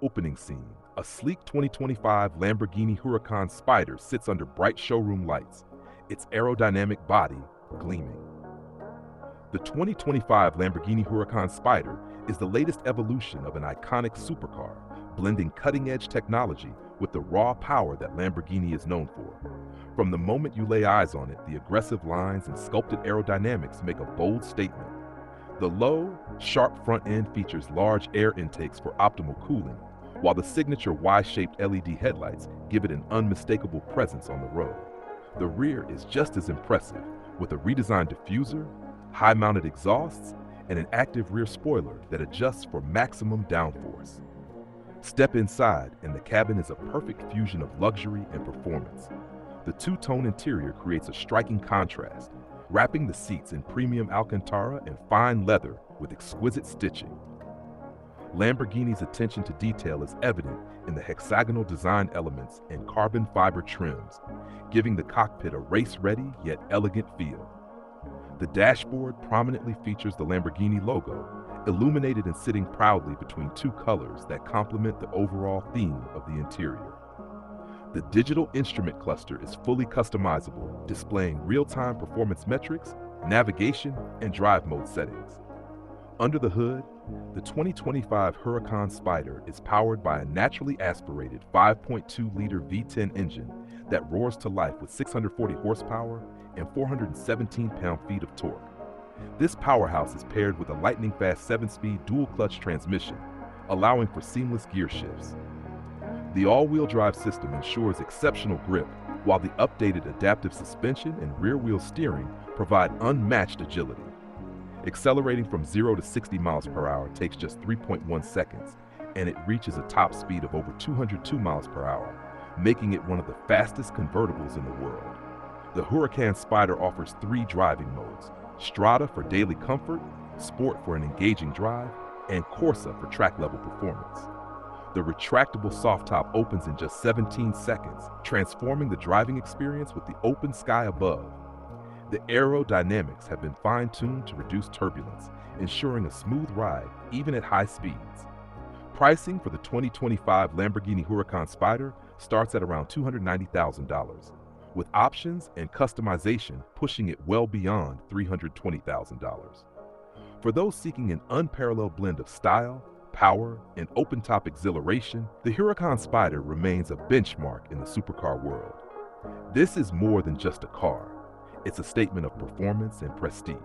opening scene, a sleek 2025 Lamborghini Huracán Spyder sits under bright showroom lights, its aerodynamic body gleaming. The 2025 Lamborghini Huracán Spyder is the latest evolution of an iconic supercar, blending cutting-edge technology with the raw power that Lamborghini is known for. From the moment you lay eyes on it, the aggressive lines and sculpted aerodynamics make a bold statement. The low, sharp front end features large air intakes for optimal cooling, while the signature Y-shaped LED headlights give it an unmistakable presence on the road. The rear is just as impressive, with a redesigned diffuser, high-mounted exhausts, and an active rear spoiler that adjusts for maximum downforce. Step inside, and the cabin is a perfect fusion of luxury and performance. The two-tone interior creates a striking contrast, wrapping the seats in premium Alcantara and fine leather with exquisite stitching. Lamborghini's attention to detail is evident in the hexagonal design elements and carbon fiber trims, giving the cockpit a race-ready yet elegant feel. The dashboard prominently features the Lamborghini logo, illuminated and sitting proudly between two colors that complement the overall theme of the interior. The digital instrument cluster is fully customizable, displaying real-time performance metrics, navigation, and drive mode settings. Under the hood, the 2025 Huracán Spyder is powered by a naturally aspirated 5.2-liter V10 engine that roars to life with 640 horsepower and 417 pound-feet of torque. This powerhouse is paired with a lightning-fast 7-speed dual-clutch transmission, allowing for seamless gear shifts. The all-wheel drive system ensures exceptional grip, while the updated adaptive suspension and rear-wheel steering provide unmatched agility. Accelerating from 0 to 60 miles per hour takes just 3.1 seconds, and it reaches a top speed of over 202 miles per hour, making it one of the fastest convertibles in the world. The Huracán Spyder offers 3 driving modes: Strada for daily comfort, Sport for an engaging drive, and Corsa for track-level performance. The retractable soft top opens in just 17 seconds, transforming the driving experience with the open sky above. The aerodynamics have been fine-tuned to reduce turbulence, ensuring a smooth ride even at high speeds. Pricing for the 2025 Lamborghini Huracán Spyder starts at around $290,000, with options and customization pushing it well beyond $320,000. For those seeking an unparalleled blend of style, power, and open-top exhilaration, the Huracán Spyder remains a benchmark in the supercar world. This is more than just a car. It's a statement of performance and prestige.